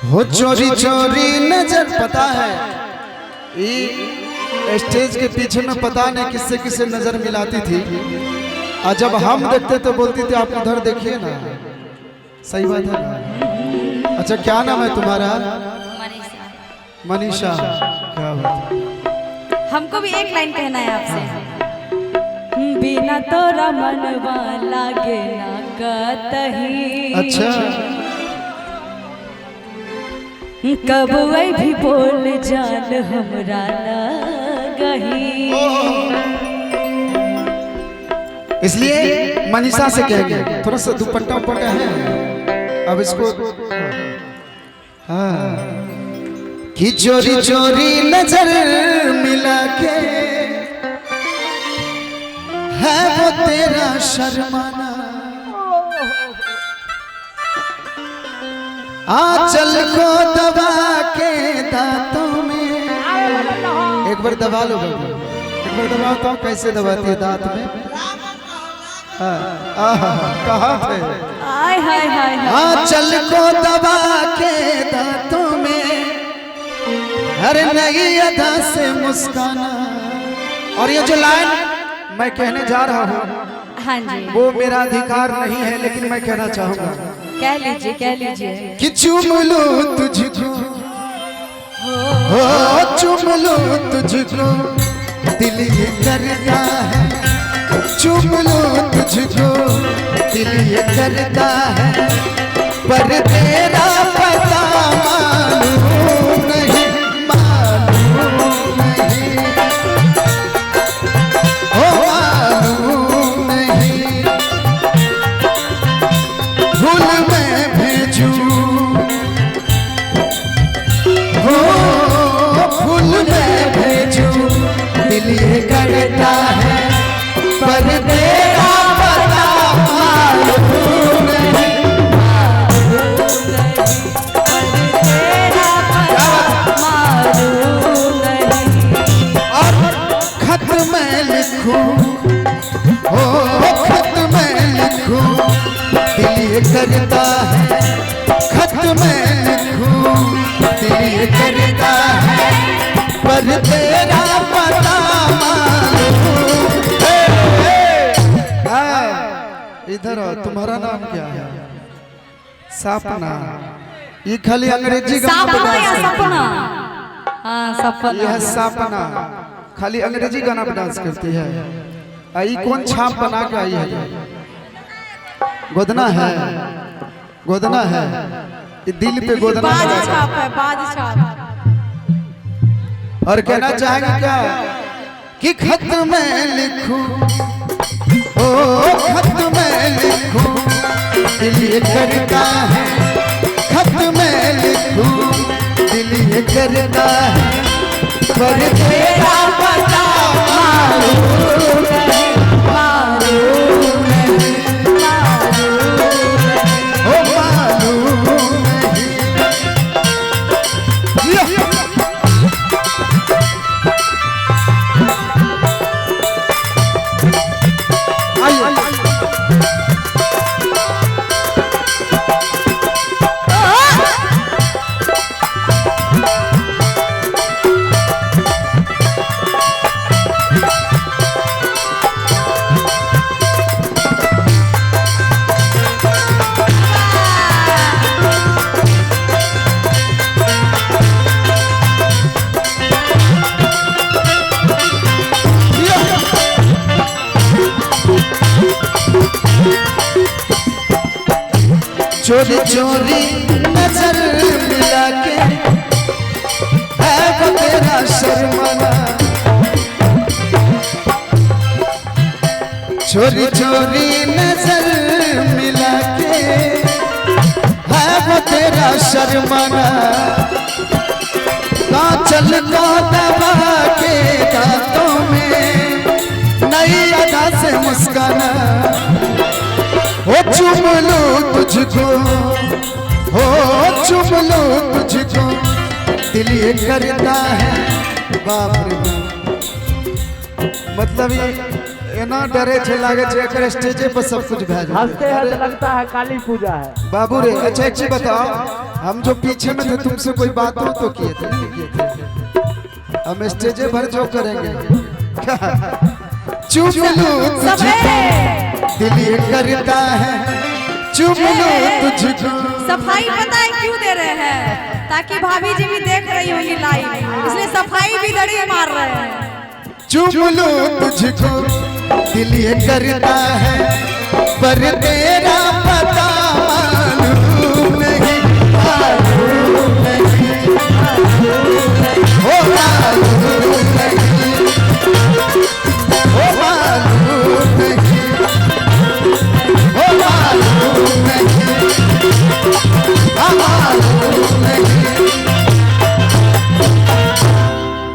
हो चोरी चोरी नजर पता है ये स्टेज के पीछे में पता नहीं किससे किससे नजर मिलाती थी और जब हम देखते तो बोलती थी आप उधर देखिए ना। सही बात है ना? अच्छा क्या नाम है तुम्हारा? मनीषा। क्या बात है? हमको भी एक लाइन कहना है आपसे। बिना तोरा मनवा लागे ना कतही। अच्छा कब वही भी बोल जान हमरा लगही। इसलिए मनीषा से कह गए थोड़ा सा दुपट्टा उपट्टा है अब इसको। हाँ कि चोरी चोरी नजर मिला के है वो तेरा शर्माना। आंचल को दबा के दांतों में एक बार दबा लो बाबू, एक बार दबाओ तो कैसे दबाती है दांत में? कहाँ थे? हाय हाय हाय। आंचल को दबा के दांतों में हर नई अदा से मुस्काना। और ये जो लाइन मैं कहने जा रहा हूँ हाँ जी वो मेरा अधिकार नहीं है लेकिन मैं कहना चाहूंगा। कह लीजिए कह लीजिए। कि चूम लूं तुझको हो चूम लूं तुझको दिल ये करता है। चूम लूं तुझको दिल ये करता है पर तेरा पता मालूम नहीं मालूम नहीं हो मालूम नहीं। फूल में भेजूं हो फूल में भेजूं दिल ये करता है पर तेरा पता मालूम नहीं मालूम नहीं। और खत में लिखूं हो खत में लिखूं दिल ये करता है। खत में लिखूं दिल ये करता है पर तेरा पता मालूम। इधर आओ, तुम्हारा नाम क्या है? सपना। ये खाली अंग्रेजी गाना सपना या बजा सपना? हाँ सपना। यह सपना खाली अंग्रेजी गाना डांस करती है। आई कौन छाप बना के आई है? गोदना है गोदना है ये दिल पे गोदना बाज है। छाप है बाज छाप। और कहना चाहेंगे क्या कि खत में लिखूं ओ खत में लिखूं दिल ये करता है। खत में लिखूं दिल ये करता है पर तेरा पता मालूम नहीं मालूम नहीं ओ मालूम नहीं। चोरी चोरी नजर मिला के है वो तेरा शर्माना। चोरी चोरी नजर मिला के है वो तेरा शर्माना। कांचल को दबा के दांतों में नई अदा से मुस्काना। हो चूम लूं तुझको हो चूम लूं तुझको दिल ये करता है। बाप रे बाप मतलब ये ये ना डरे छे लागे छे एकर स्टेजे पर सब कुछ भे जाए। हंसते हैं तो लगता है काली पूजा है। बाबू रे अच्छा एक चीज बताओ, हम जो पीछे में थे तुमसे कोई बात हो तो किए थे नहीं किए थे? हम स्टेजे भर जो करेंगे चुप लो तुझको दिल ये करता है, चुप लो तुझको। सफाई पता है क्यों दे रहे हैं? ताकि भाभी जी भी देख रही होंगी लाइव, इसलिए सफाई भी दड़ी मार रहे हैं। चुप लो तुझको दिल ये करता है, पर